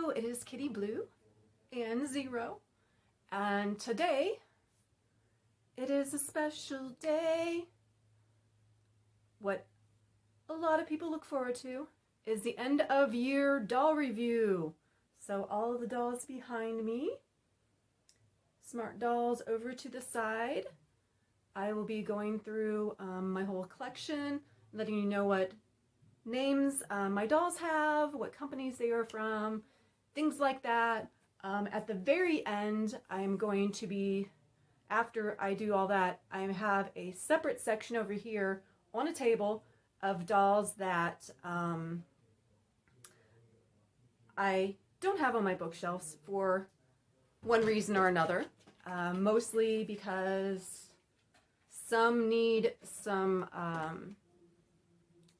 Hello, it is Kitty Blue and Zero, and today it is a special day. What a lot of people look forward to is the end of year doll review. So all of the dolls behind me, smart dolls over to the side. I will be going through my whole collection, letting you know what names my dolls have, what companies they are from, things like that. At the very end, I'm going to be, after I do all that, I have a separate section over here on a table of dolls that I don't have on my bookshelves for one reason or another. Mostly because some need some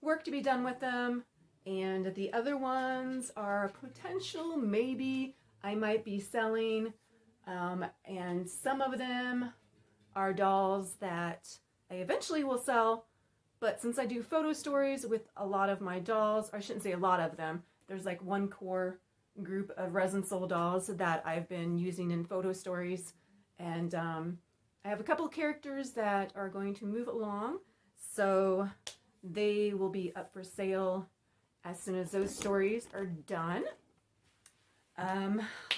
work to be done with them, and the other ones are potential, maybe I might be selling, and some of them are dolls that I eventually will sell, but since I do photo stories with a lot of my dolls, or I shouldn't say a lot of them, there's like one core group of Resin soul dolls that I've been using in photo stories, and I have a couple of characters that are going to move along, so they will be up for sale as soon as those stories are done.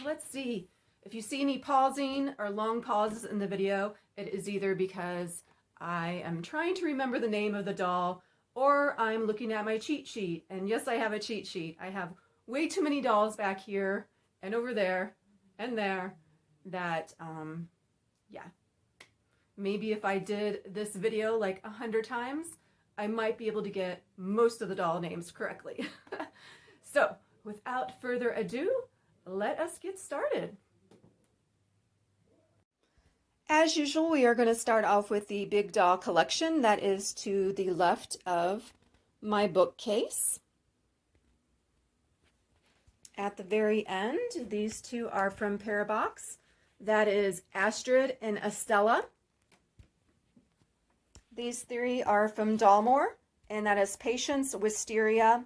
Let's see. If you see any pausing or long pauses in the video, it is either because I am trying to remember the name of the doll or I'm looking at my cheat sheet. And yes, I have a cheat sheet. I have way too many dolls back here and over there and there that, yeah. Maybe if I did this video like 100 times, I might be able to get most of the doll names correctly. So, without further ado, let us get started. As usual, we are going to start off with the big doll collection that is to the left of my bookcase. At the very end, these two are from Parabox. That is Astrid and Estella. These three are from Dalmore, and that is Patience, Wisteria,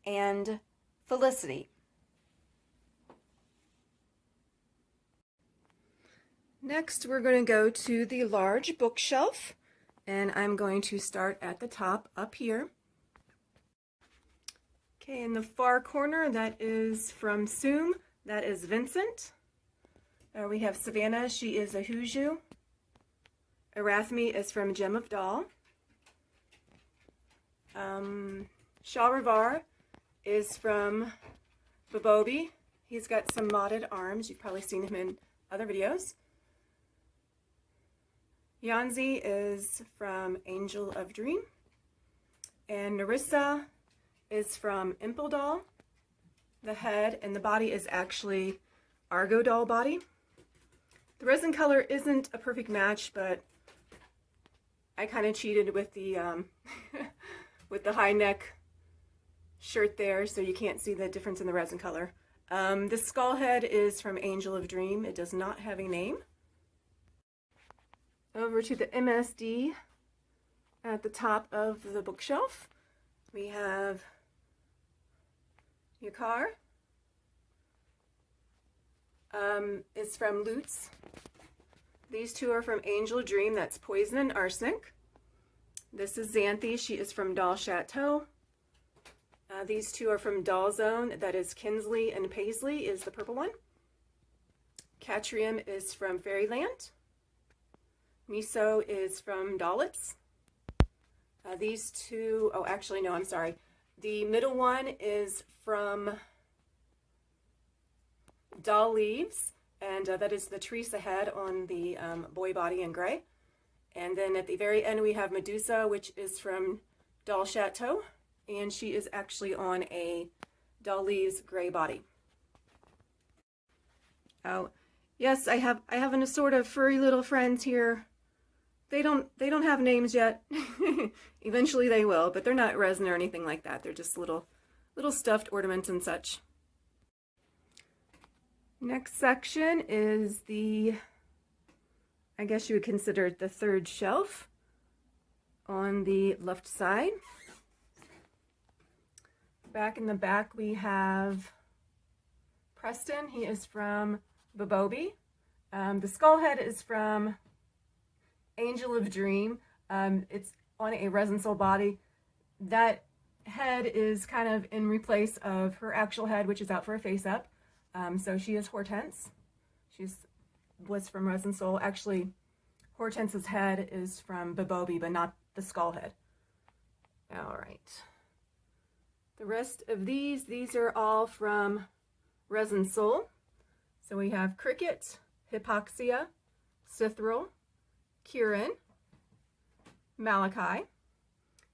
and Felicity. Next, we're going to go to the large bookshelf, and I'm going to start at the top up here. Okay, in the far corner, that is from Soom, that is Vincent. We have Savannah, she is a Huju. Arathmi is from Gem of Doll. Shahrivar is from Babobi. He's got some modded arms. You've probably seen him in other videos. Yanzi is from Angel of Dream. And Narissa is from Impel Doll. The head and the body is actually Argo Doll body. The resin color isn't a perfect match, but I kind of cheated with the with the high neck shirt there, so you can't see the difference in the resin color. The skull head is from Angel of Dream. It does not have a name. Over to the MSD at the top of the bookshelf. We have Yakar. It's from Lutz. These two are from Angel Dream, that's Poison and Arsenic. This is Xanthi, she is from Doll Chateau. These two are from Doll Zone, that is Kinsley and Paisley is the purple one. Catrium is from Fairyland. Miso is from Dollips. These two, oh actually no, I'm sorry. The middle one is from Doll Leaves. And that is the Teresa head on the boy body in gray. And then at the very end we have Medusa, which is from Doll Chateau. And she is actually on a Doll Leaves gray body. Oh, yes, I have an assorted of furry little friends here. They don't have names yet. Eventually they will, but they're not resin or anything like that. They're just little stuffed ornaments and such. Next section is the, I guess you would consider it the third shelf on the left side. Back in the back we have Preston, he is from Babobi. The skull head is from Angel of Dream. It's on a Resin Soul body. That head is kind of in replace of her actual head, which is out for a face-up. So she is Hortense. Was from Resin Soul. Actually, Hortense's head is from Babobi, but not the skull head. All right. The rest of these are all from Resin Soul. So we have Cricket, Hypoxia, Cithril, Kieran, Malachi.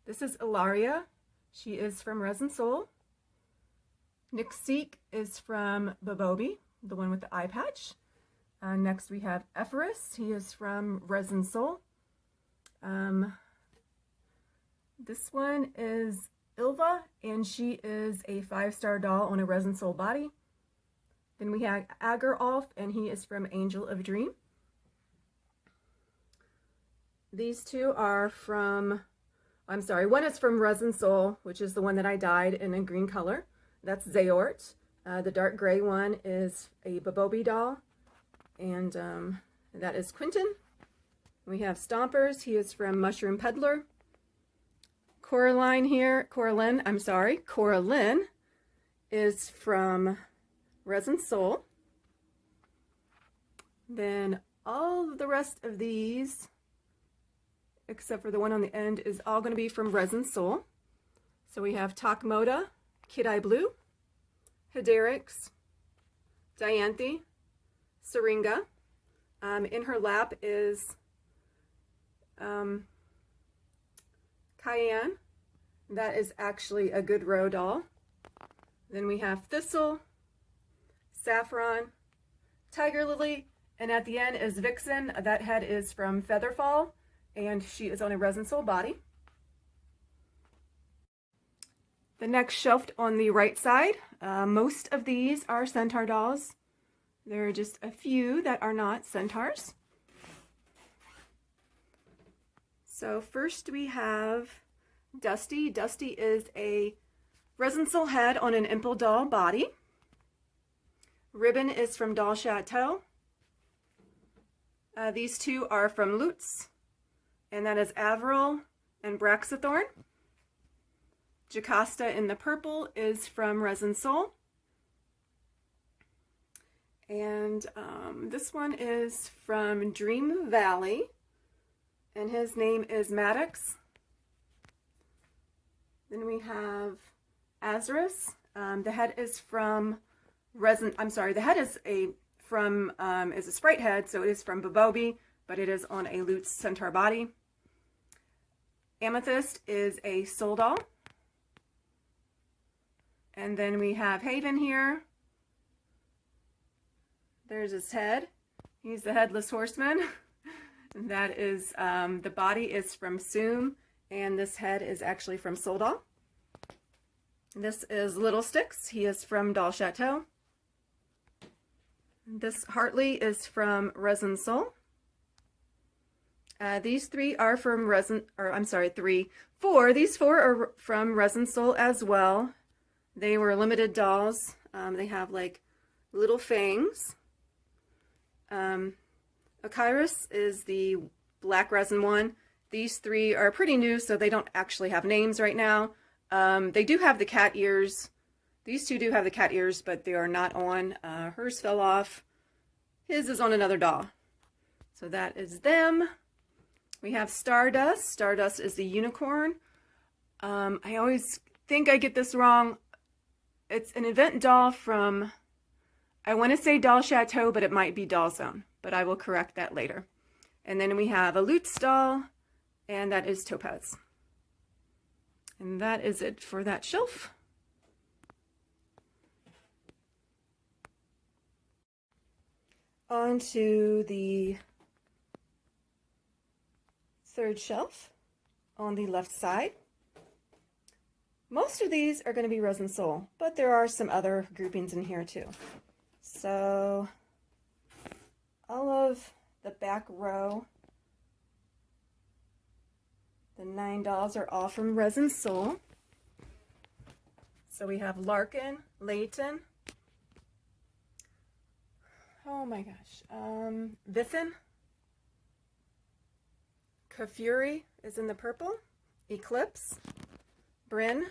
This is Ilaria. She is from Resin Soul. Nixik is from Babobi, the one with the eye patch. Next we have Epheris. He is from Resin Soul. This one is Ilva, and she is a 5-star doll on a Resin Soul body. Then we have Agarolf, and he is from Angel of Dream. These two are from, I'm sorry, one is from Resin Soul, which is the one that I dyed in a green color. That's Zaort. The dark gray one is a Babobi doll, and that is Quentin. We have Stompers. He is from Mushroom Peddler. Coraline is from Resin Soul. Then all of the rest of these, except for the one on the end, is all going to be from Resin Soul. So we have Takmoda, Kid Eye Blue, Hiderix, Dianthe, Syringa. In her lap is Cayenne. That is actually a Goodrow doll. Then we have Thistle, Saffron, Tiger Lily, and at the end is Vixen. That head is from Featherfall, and she is on a Resin Soul body. The next shelf on the right side, most of these are Centaur dolls. There are just a few that are not Centaurs. So first we have Dusty. Dusty is a Resin Soul head on an Impel doll body. Ribbon is from Doll Chateau. These two are from Lutz, and that is Avril and Braxathorn. Jocasta in the purple is from Resin Soul. And this one is from Dream Valley, and his name is Maddox. Then we have Azarus. The head is from the head is a sprite head, so it is from Babobi, but it is on a Lutz Centaur body. Amethyst is a soul doll. And then we have Haven here. There's his head. He's the Headless Horseman. That is, the body is from Soom, and this head is actually from Soul Doll. This is Little Sticks. He is from Doll Chateau. This Hartley is from Resin Soul. These three are from four. These four are from Resin Soul as well. They were limited dolls. They have like little fangs. Akyrus is the black resin one. These three are pretty new, so they don't actually have names right now. They do have the cat ears. These two do have the cat ears, but they are not on. Hers fell off. His is on another doll. So that is them. We have Stardust. Stardust is the unicorn. I always think I get this wrong. It's an event doll from, I want to say Doll Chateau, but it might be Doll Zone, but I will correct that later. And then we have a Lutz doll, and that is Topaz. And that is it for that shelf. On to the third shelf on the left side. Most of these are going to be Resin Soul, but there are some other groupings in here too. So all of the back row, the 9 dolls are all from Resin Soul. So we have Larkin, Layton, Oh my gosh. Resin. Kafuri is in the purple. Eclipse. Bryn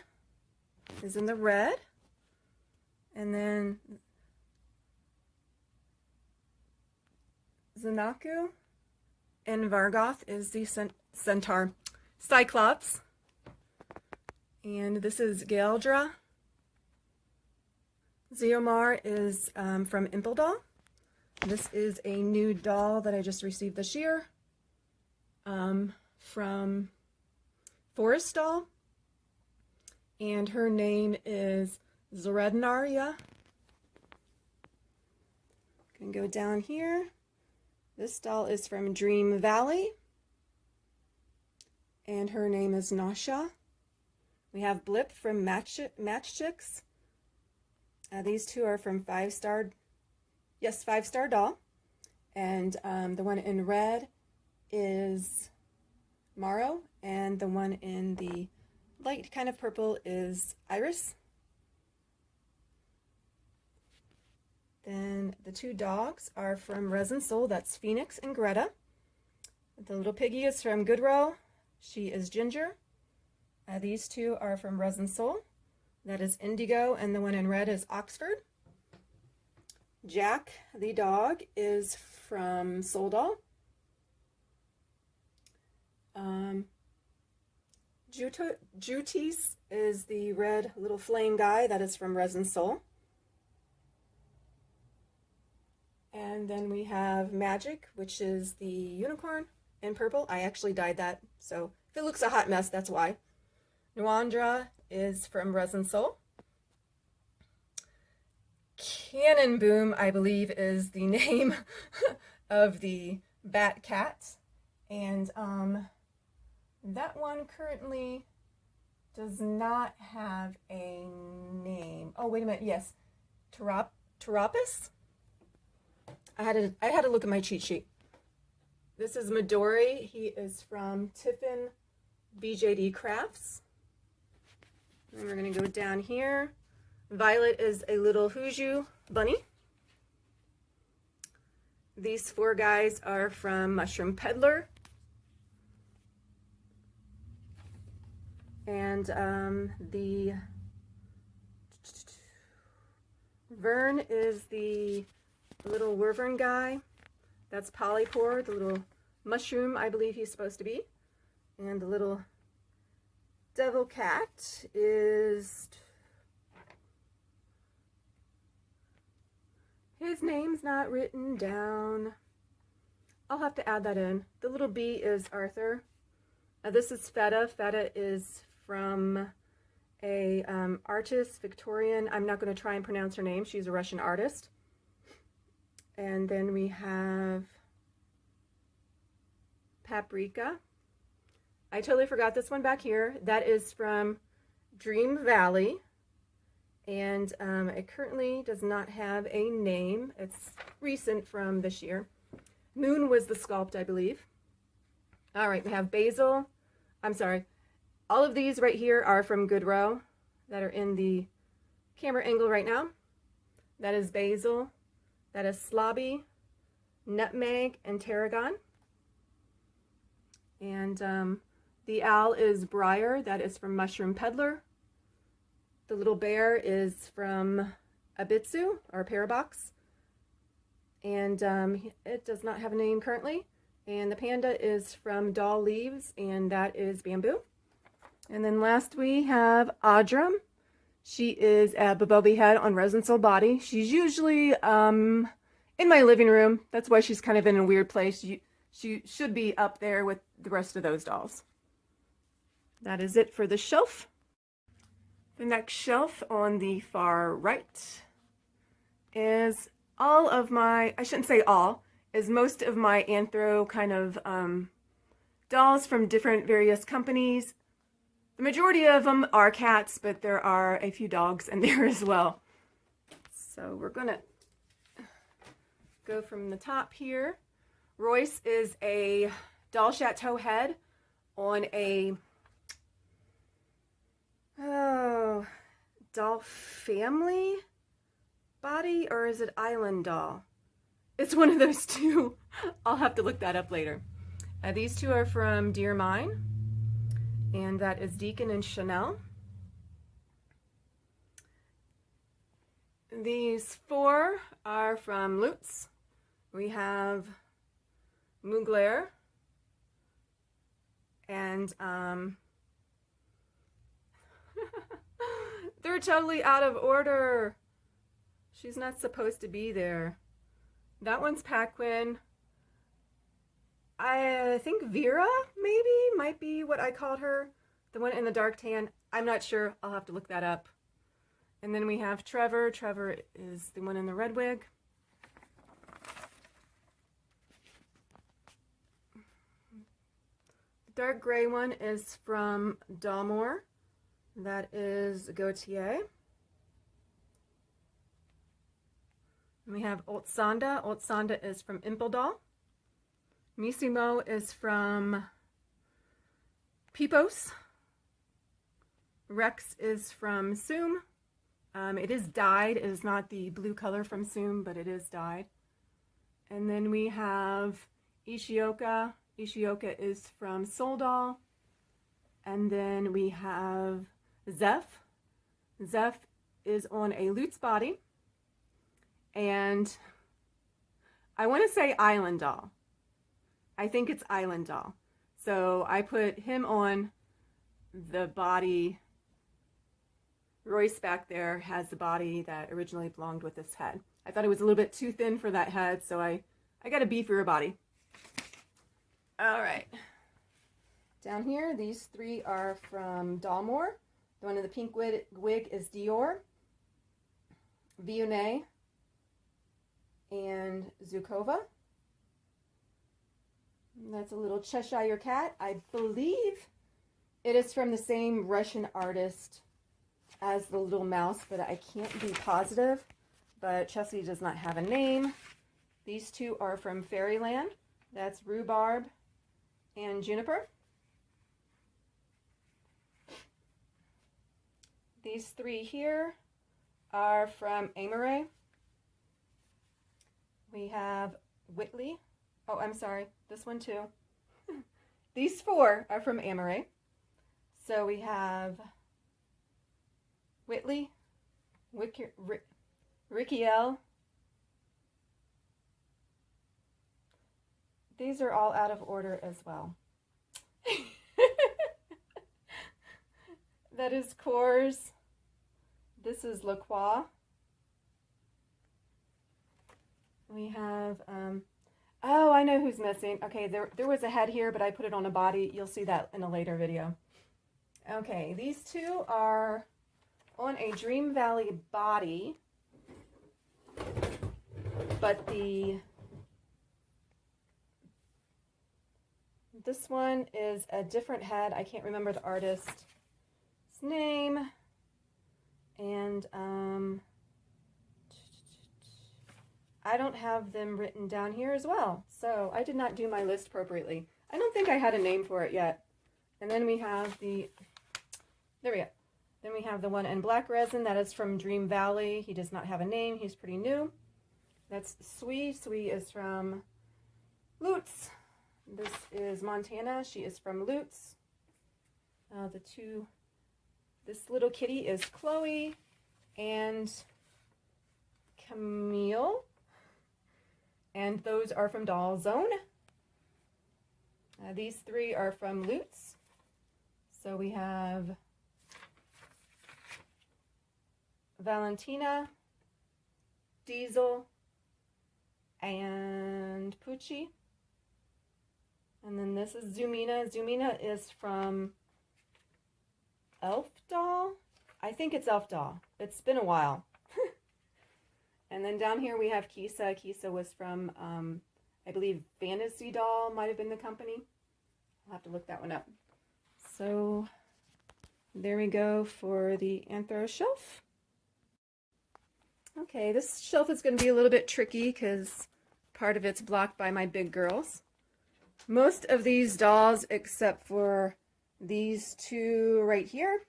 is in the red. And then Zanaku and Vargoth is the Centaur. Cyclops. And this is Galdra. Zeomar is from Impel. This is a new doll that I just received this year from Forest Doll. And her name is Zorednaria. Gonna go down here. This doll is from Dream Valley. And her name is Nasha. We have Blip from Match Chicks. These two are from 5-Star, yes, 5-Star Doll. And the one in red is Maro, and the one in the light kind of purple is Iris. Then the two dogs are from Resin Soul, that's Phoenix and Greta. The little piggy is from Goodrow, she is Ginger. These two are from Resin Soul. That is Indigo, and the one in red is Oxford. Jack, the dog, is from Soul Doll. Jutis is the red little flame guy. That is from Resin Soul. And then we have Magic, which is the unicorn in purple. I actually dyed that, so if it looks a hot mess, that's why. Nuandra is from Resin Soul. Cannon Boom, I believe, is the name of the Bat Cat. And that one currently does not have a name. Oh, wait a minute. Yes. Terapis? I had to look at my cheat sheet. This is Midori. He is from Tiffin BJD Crafts. And we're going to go down here. Violet is a little Huju bunny. These four guys are from Mushroom Peddler. And the Vern is the little Wyvern guy. That's Polypore, the little mushroom, I believe he's supposed to be. And the little Devil Cat is... his name's not written down. I'll have to add that in. The little bee is Arthur. This is Feta. Feta is from a artist, Victorian. I'm not going to try and pronounce her name. She's a Russian artist. And then we have Paprika. I totally forgot this one back here. That is from Dream Valley. And it currently does not have a name. It's recent from this year. Moon was the sculpt, I believe. All right, we have Basil. I'm sorry. All of these right here are from Goodrow that are in the camera angle right now. That is Basil. That is Slobby, Nutmeg, and Tarragon. And the owl is Briar. That is from Mushroom Peddler. The little bear is from Abitsu, or Parabox. And it does not have a name currently. And the panda is from Doll Leaves, and that is Bamboo. And then last we have Audrum. She is a Bobobi head on Resin Soul body. She's usually in my living room. That's why she's kind of in a weird place. She should be up there with the rest of those dolls. That is it for the shelf. The next shelf on the far right is all of my, I shouldn't say all, is most of my Anthro kind of dolls from different various companies. The majority of them are cats, but there are a few dogs in there as well. So we're gonna go from the top here. Royce is a doll chateau head on a doll family body, or is it island doll? It's one of those two. I'll have to look that up later. These two are from Dear Mine, and that is Deacon and Chanel. These four are from Lutz. We have Mugler, and they're totally out of order. She's not supposed to be there. That one's Paquin. I think Vera, maybe, might be what I called her. The one in the dark tan. I'm not sure. I'll have to look that up. And then we have Trevor. Trevor is the one in the red wig. The dark gray one is from Dalmore. That is Gautier. And we have Oltsanda. Oltsanda is from Impeldal. Missimo is from Pipos. Rex is from Soom. It is dyed. It is not the blue color from Soom, but it is dyed. And then we have Ishioka. Ishioka is from Soldal. And then we have Zeph. Zeph is on a Lutz body. And I want to say Island Doll. I think it's Island Doll. So I put him on the body. Royce back there has the body that originally belonged with this head. I thought it was a little bit too thin for that head, so I got a beefier body. All right. Down here, these three are from Dalmore. The one in the pink wig is Dior, Vionnet, and Zukova. That's a little Cheshire cat. I believe it is from the same Russian artist as the little mouse, but I can't be positive. But Chessie does not have a name. These two are from Fairyland. That's Rhubarb and Juniper. These three here are from Amoray. We have Whitley. Oh, I'm sorry. This one too. These four are from Amoray. So we have Whitley, Ricky L. These are all out of order as well. That is Coors. This is Lacroix. We have, oh, I know who's missing. Okay, there was a head here, but I put it on a body. You'll see that in a later video. Okay, these two are on a Dream Valley body, but this one is a different head. I can't remember the artist's name, and I don't have them written down here as well, so I did not do my list appropriately. I don't think I had a name for it yet. And then we have there we go. Then we have the one in black resin. That is from Dream Valley. He does not have a name. He's pretty new. That's Sui. Sui is from Lutz. This is Montana. She is from Lutz. This little kitty is Chloe and Camille. And those are from Doll Zone. These three are from Lutz. So we have Valentina, Diesel, and Pucci. And then this is Zumina. Zumina is from Elf Doll. I think it's Elf Doll. It's been a while. And then down here we have Kisa. Kisa was from, I believe, Fantasy Doll might have been the company. I'll have to look that one up. So there we go for the Anthro shelf. Okay, this shelf is going to be a little bit tricky because part of it's blocked by my big girls. Most of these dolls, except for these two right here,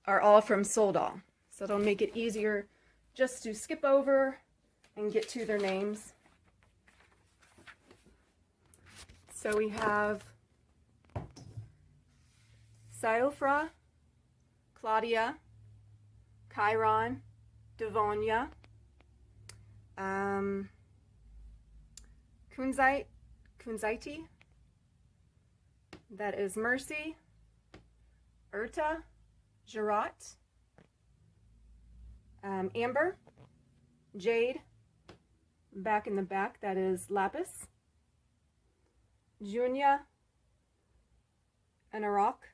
are all from Soul Doll. So it'll make it easier just to skip over and get to their names. So we have Siofra, Claudia, Chiron, Devonia, Kunzaiti, that is Mercy, Urta, Jarot, Amber, Jade, back in the back, that is Lapis, Junia, and Arak.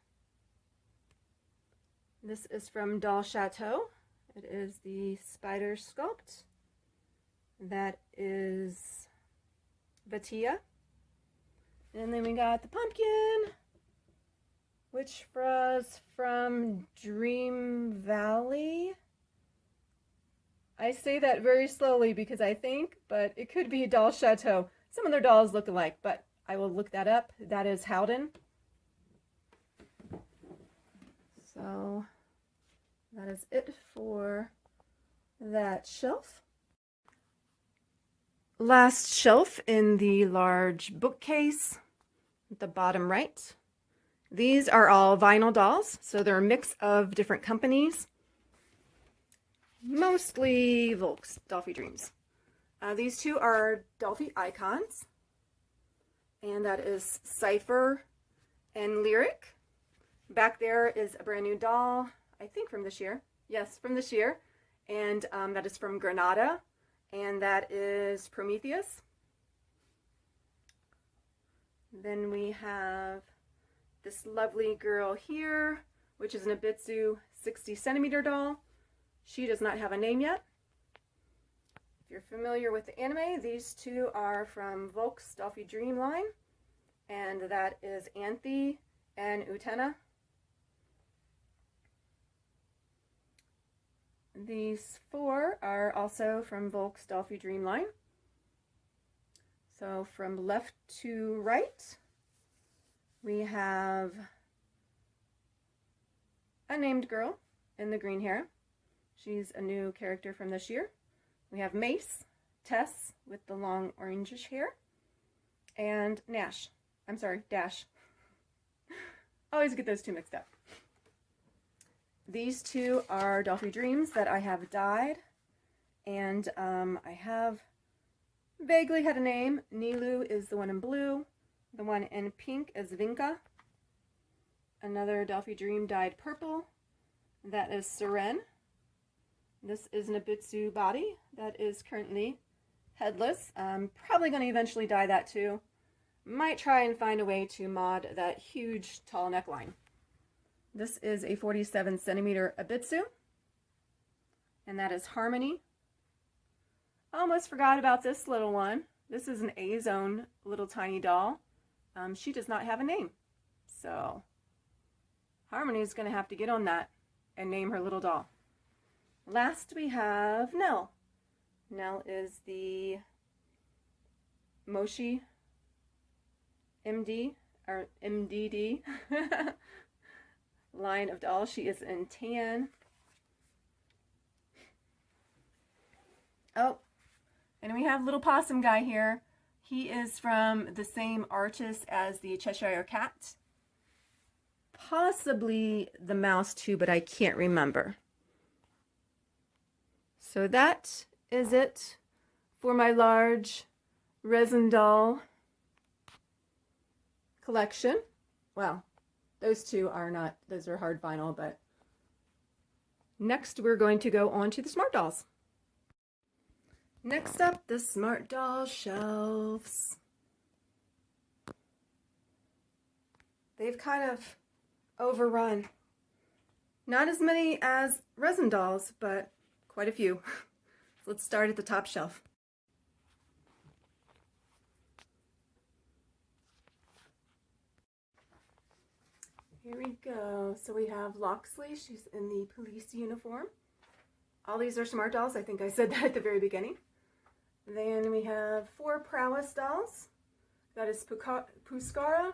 This is from Doll Chateau. It is the spider sculpt. That is Vatia. And then we got the pumpkin, which was from Dream Valley. I say that very slowly because I think, but it could be Doll Chateau. Some of their dolls look alike, but I will look that up. That is Howden. So that is it for that shelf. Last shelf in the large bookcase at the bottom right. These are all vinyl dolls, so they're a mix of different companies. Mostly Volks, Dolphy Dreams. These two are Dolphy icons, and that is Cypher and Lyric. Back there is a brand new doll, I think from this year. Yes, from this year. And that is from Granada, and that is Prometheus. Then we have this lovely girl here, which is an Ibitsu 60 centimeter doll. She does not have a name yet. If you're familiar with the anime, these two are from Volks Dolphy Dream line, and that is Anthe and Utena. These four are also from Volks Dolphy Dream line. So from left to right, we have a named girl in the green hair. She's a new character from this year. We have Mace, Tess with the long orangish hair, and Dash. Always get those two mixed up. These two are Dolphy Dreams that I have dyed, and I have vaguely had a name. Nilu is the one in blue. The one in pink is Vinka. Another Dolphy Dream dyed purple. That is Seren. This is an Ibitsu body that is currently headless. I'm probably going to eventually dye that too. Might try and find a way to mod that huge tall neckline. This is a 47 centimeter Ibitsu, and that is Harmony. Almost forgot about this little one. This is an A-Zone little tiny doll. She does not have a name, so Harmony is going to have to get on that and name her little doll. Last we have Nell. Nell is the Moshi MD, or MDD line of dolls. She is in tan. Oh, and we have little possum guy here. He is from the same artist as the Cheshire Cat. Possibly the mouse too, but I can't remember. So that is it for my large resin doll collection. Well, those two are not, those are hard vinyl, but next we're going to go on to the Smart Dolls. Next up, the Smart Doll shelves. They've kind of overrun. Not as many as resin dolls, but quite a few. So let's start at the top shelf. Here we go. So we have Loxley. She's in the police uniform. All these are Smart Dolls. I think I said that at the very beginning. Then we have 4 Prowess dolls. That is Puskara,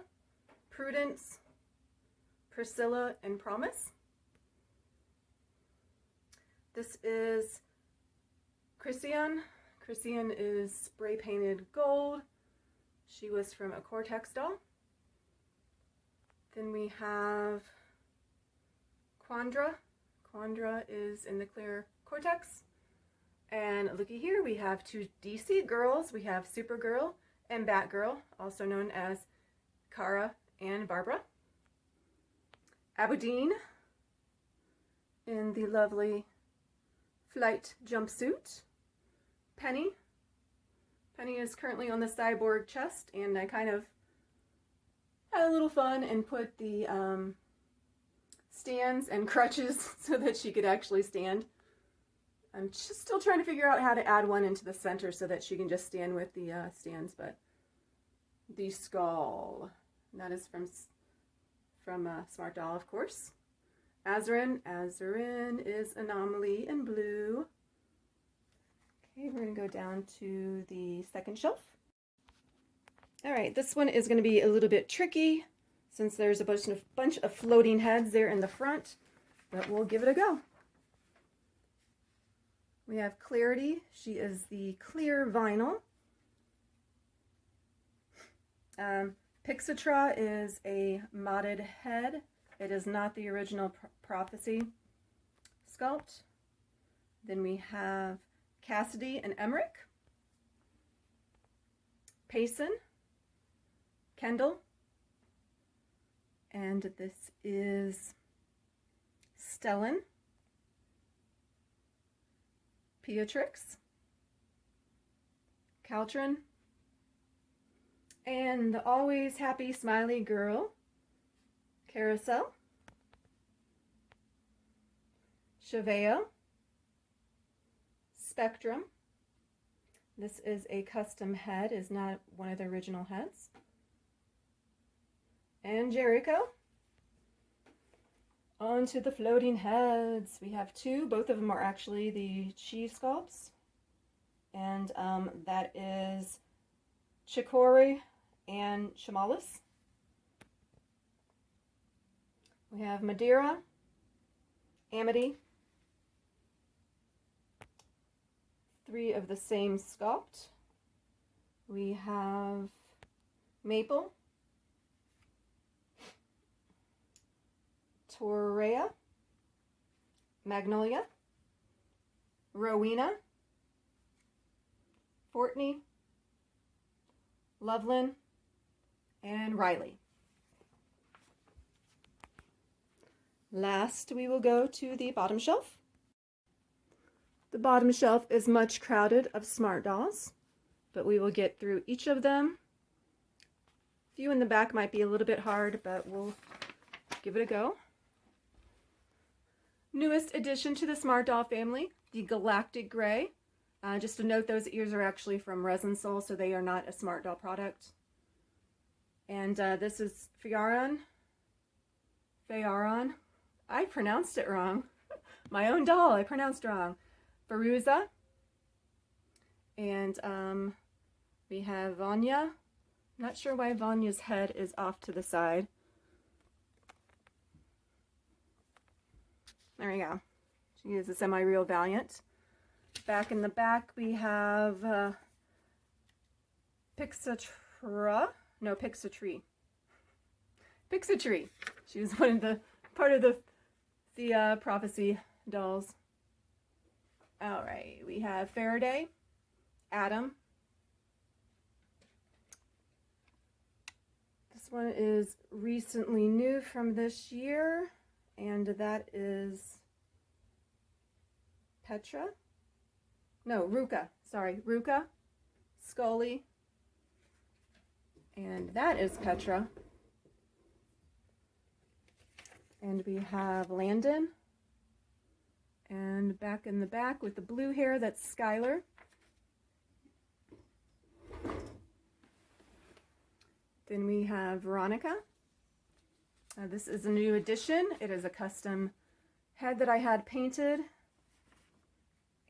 Prudence, Priscilla, and Promise. This is Christian. Christian is spray painted gold. She was from a Cortex doll. Then we have Quandra. Quandra is in the clear Cortex. And looky here, we have two DC girls. We have Supergirl and Batgirl, also known as Kara and Barbara. Aberdeen in the lovely flight jumpsuit. Penny. Penny is currently on the cyborg chest, and I kind of had a little fun and put the stands and crutches so that she could actually stand. I'm just still trying to figure out how to add one into the center so that she can just stand with the stands, but the skull. And that is from Smart Doll, of course. Azarin. Azarin is Anomaly in blue. Okay, we're going to go down to the second shelf. All right, this one is going to be a little bit tricky since there's a bunch of floating heads there in the front, but we'll give it a go. We have Clarity. She is the clear vinyl. Pixitra is a modded head. It is not the original Prophecy sculpt. Then we have Cassidy and Emmerich. Payson. Kendall. And this is Stellan. Beatrix, Caltrin, and the always happy smiley girl, Carousel, Cheveo, Spectrum. This is a custom head, is not one of the original heads. And Jericho. On to the floating heads. We have two. Both of them are actually the Chi sculpts. And that is Chikori and Shamalis. We have Madeira, Amity. Three of the same sculpt. We have Maple, Torea, Magnolia, Rowena, Fortney, Loveland, and Riley. Last, we will go to the bottom shelf. The bottom shelf is much crowded of Smart Dolls, but we will get through each of them. A few in the back might be a little bit hard, but we'll give it a go. Newest addition to the Smart Doll family, the Galactic Gray. Just to note, those ears are actually from Resin Soul, so they are not a Smart Doll product. And this is Fayaron. I pronounced it wrong. My own doll, I pronounced wrong. Feruza. And we have Vanya. I'm not sure why Vanya's head is off to the side. There we go. She is a semi-real Valiant. Back in the back, we have Pixatree. She was part of the Prophecy dolls. All right, we have Faraday, Adam. This one is recently new from this year, and that is Petra. No, Ruka. Sorry, Ruka, Scully, and that is Petra. And we have Landon. And back in the back with the blue hair, that's Skylar. Then we have Veronica. This is a new addition. It is a custom head that I had painted.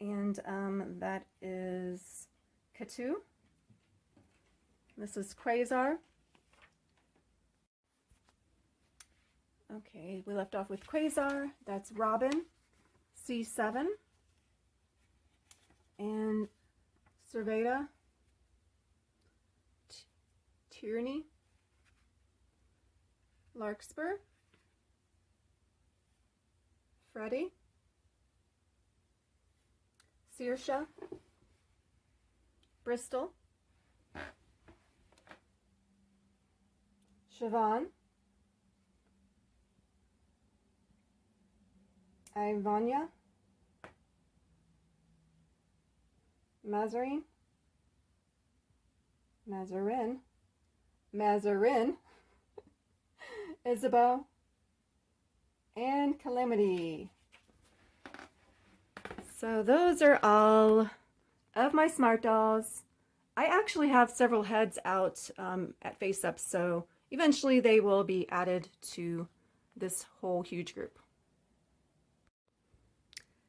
And that is Katu. This is Quasar. Okay, we left off with Quasar. That's Robin, C7, and Serveda, Tyranny, Larkspur, Freddy, Saoirse, Bristol, Siobhan, Ivania, Mazarin, Isabeau, and Calamity. So those are all of my smart dolls. I actually have several heads out at Face Up, so eventually they will be added to this whole huge group.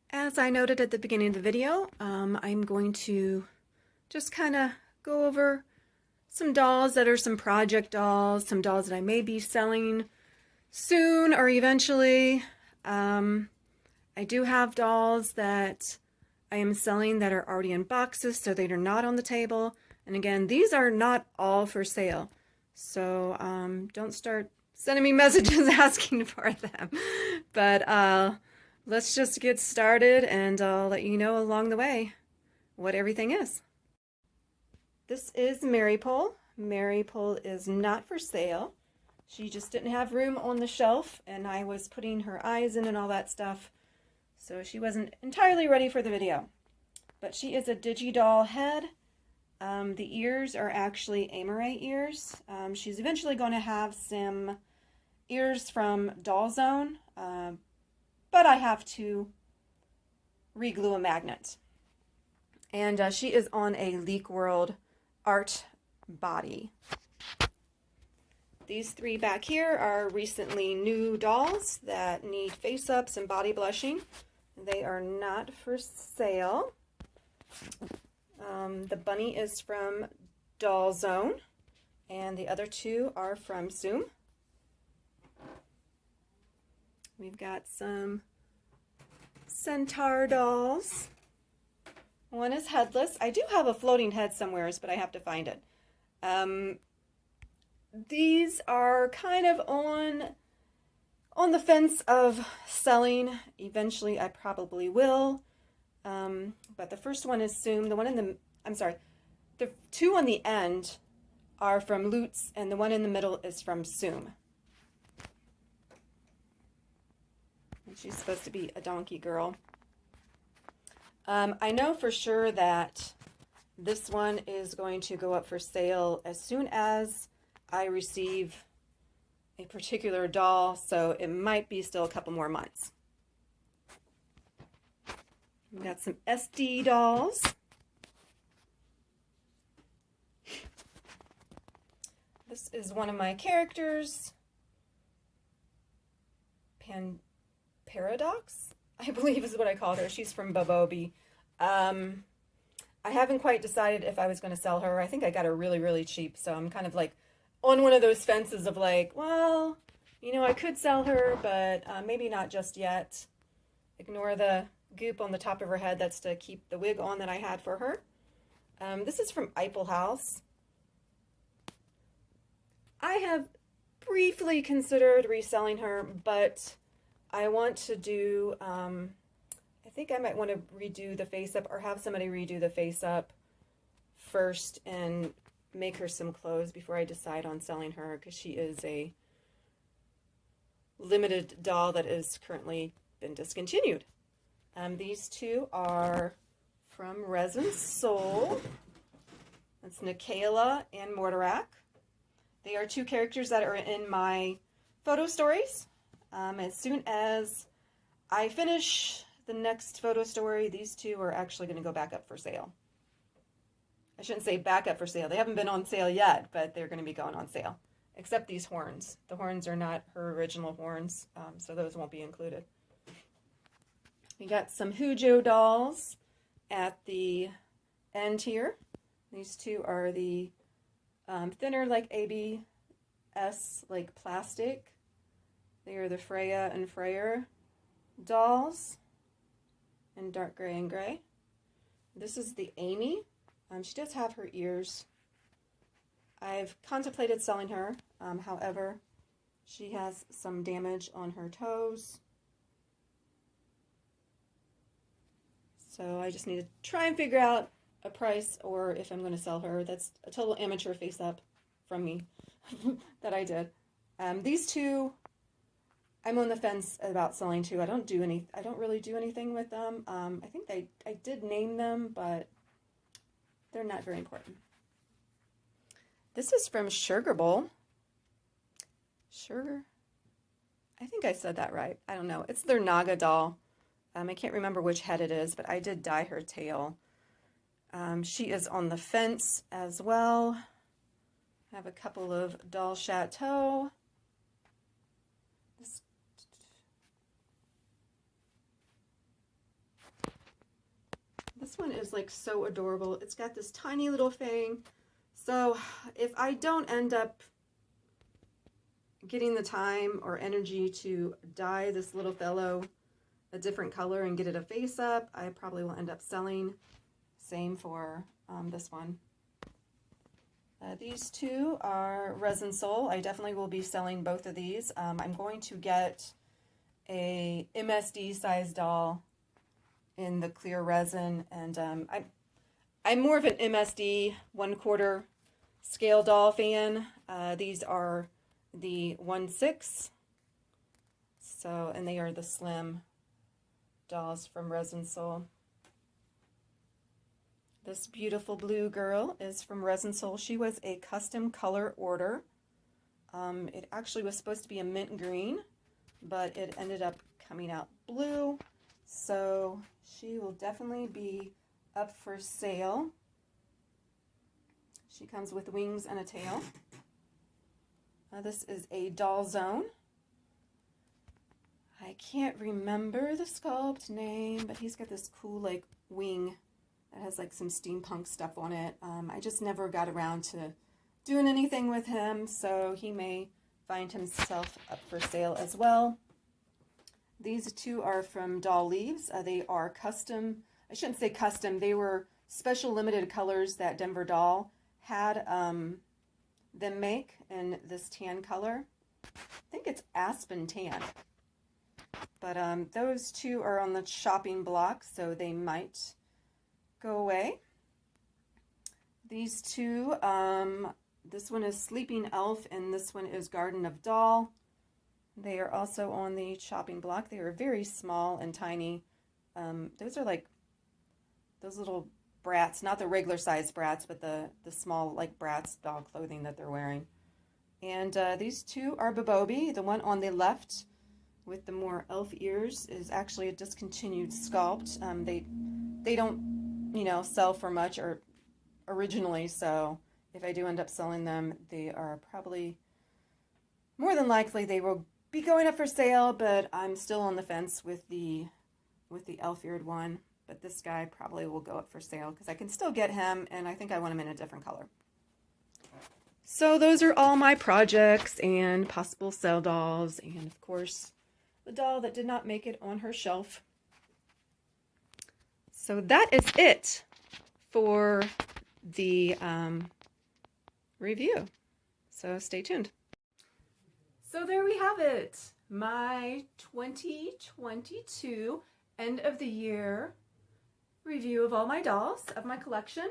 As I noted at the beginning of the video, I'm going to just kind of go over some dolls that are some project dolls, some dolls that I may be selling soon or eventually. I do have dolls that I am selling that are already in boxes, so they are not on the table. And again, these are not all for sale. So don't start sending me messages asking for them. But let's just get started, and I'll let you know along the way what everything is. This is Marypole. Marypole is not for sale. She just didn't have room on the shelf, and I was putting her eyes in and all that stuff, so she wasn't entirely ready for the video. But she is a DigiDoll head. The ears are actually Amaray ears. She's eventually going to have some ears from Doll Zone, but I have to re-glue a magnet. And she is on a Leak World art body. These three back here are recently new dolls that need face-ups and body blushing. They are not for sale. The bunny is from Doll Zone, and the other two are from Zoom. We've got some Centaur dolls. One is headless. I do have a floating head somewhere, but I have to find it. These are kind of on the fence of selling. Eventually, I probably will. But the first one is Zoom. The two on the end are from Lutz, and the one in the middle is from Zoom. And she's supposed to be a donkey girl. I know for sure that this one is going to go up for sale as soon as I receive a particular doll, so it might be still a couple more months. We've got some SD dolls. This is one of my characters, Paradox, I believe is what I called her. She's from Bobobi. I haven't quite decided if I was going to sell her. I think I got her really, really cheap, so I'm kind of like on one of those fences of like, well, you know, I could sell her, but maybe not just yet. Ignore the goop on the top of her head. That's to keep the wig on that I had for her. This is from Eiffel House. I have briefly considered reselling her, but I want to do, I think I might want to redo the face-up or have somebody redo the face-up first and make her some clothes before I decide on selling her, because she is a limited doll that is currently been discontinued. These two are from Resin Soul. That's Nikayla and Mortarak. They are two characters that are in my photo stories. As soon as I finish the next photo story, these two are actually going to go back up for sale. I shouldn't say back up for sale. They haven't been on sale yet, but they're going to be going on sale. Except these horns. The horns are not her original horns, so those won't be included. We got some Hujo dolls at the end here. These two are the thinner like ABS, like plastic. They are the Freya and Freyr dolls in dark gray and gray. This is the Amy. She does have her ears. I've contemplated selling her. However, she has some damage on her toes. So I just need to try and figure out a price or if I'm going to sell her. That's a total amateur face up from me that I did. These two, I'm on the fence about selling too. I don't really do anything with them. I think I did name them, but they're not very important. This is from Sugar Bowl. Sugar? I think I said that right. I don't know. It's their Naga doll. I can't remember which head it is, but I did dye her tail. She is on the fence as well. I have a couple of Doll Chateau. This one is like so adorable. It's got this tiny little thing. So if I don't end up getting the time or energy to dye this little fellow a different color and get it a face up, I probably will end up selling. Same for this one. These two are Resin Soul. I definitely will be selling both of these. I'm going to get a MSD size doll in the clear resin, and I'm more of an MSD 1/4 scale doll fan. These are the 1/6, so, and they are the slim dolls from Resin Soul. This beautiful blue girl is from Resin Soul. She was a custom color order. It actually was supposed to be a mint green, but it ended up coming out blue. So she will definitely be up for sale. She comes with wings and a tail. This is a Doll Zone. I can't remember the sculpt name, but he's got this cool like wing that has like some steampunk stuff on it. I just never got around to doing anything with him, so he may find himself up for sale as well. These two are from Doll Leaves. They are custom. I shouldn't say custom. They were special limited colors that Denver Doll had them make in this tan color. I think it's Aspen Tan. But those two are on the chopping block, so they might go away. These two, this one is Sleeping Elf and this one is Garden of Doll. They are also on the chopping block. They are very small and tiny. Those are like those little brats, not the regular size brats, but the small like brats doll clothing that they're wearing. And these two are Babobi. The one on the left with the more elf ears is actually a discontinued sculpt. They don't, you know, sell for much or originally, so if I do end up selling them, they are probably, more than likely, they will be going up for sale, but I'm still on the fence with the elf-eared one. But this guy probably will go up for sale because I can still get him, and I think I want him in a different color. So those are all my projects and possible sell dolls, and of course, the doll that did not make it on her shelf. So that is it for the review. So stay tuned. So there we have it. My 2022 end of the year review of all my dolls of my collection.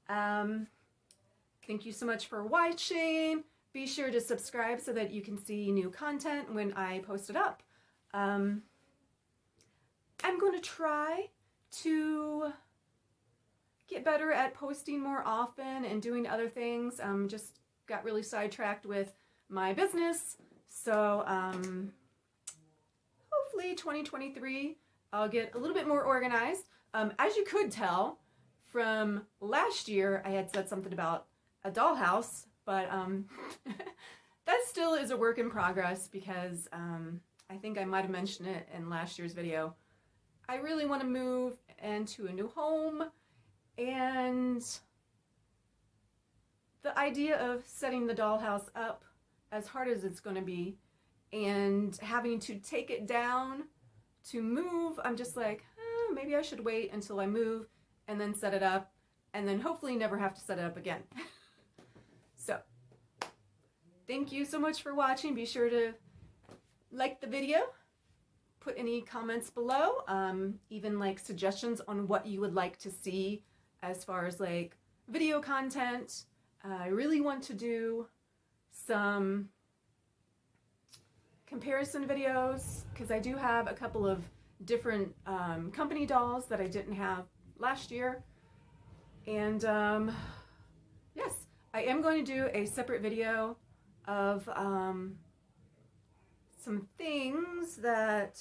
Thank you so much for watching. Be sure to subscribe so that you can see new content when I post it up. I'm going to try to get better at posting more often and doing other things. Just got really sidetracked with my business. So hopefully 2023 I'll get a little bit more organized. As you could tell from last year, I had said something about a dollhouse, but that still is a work in progress because I think I might have mentioned it in last year's video. I really want to move into a new home, and the idea of setting the dollhouse up, as hard as it's going to be, and having to take it down to move, I'm just like, maybe I should wait until I move and then set it up, and then hopefully never have to set it up again. So thank you so much for watching. Be sure to like the video, put any comments below, even like suggestions on what you would like to see as far as like video content. I really want to do some comparison videos because I do have a couple of different company dolls that I didn't have last year. And yes, I am going to do a separate video of some things that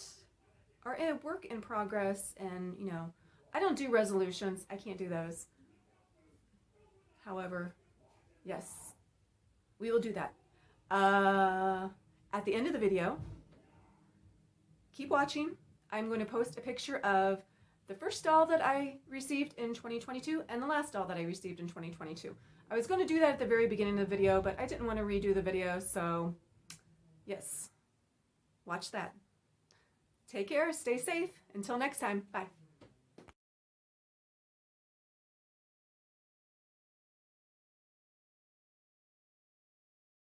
are a work in progress, and you know, I don't do resolutions. I can't do those. However, yes, we will do that. At the end of the video, keep watching. I'm going to post a picture of the first doll that I received in 2022 and the last doll that I received in 2022. I was going to do that at the very beginning of the video, but I didn't want to redo the video, so yes, watch that. Take care, stay safe. Until next time, bye.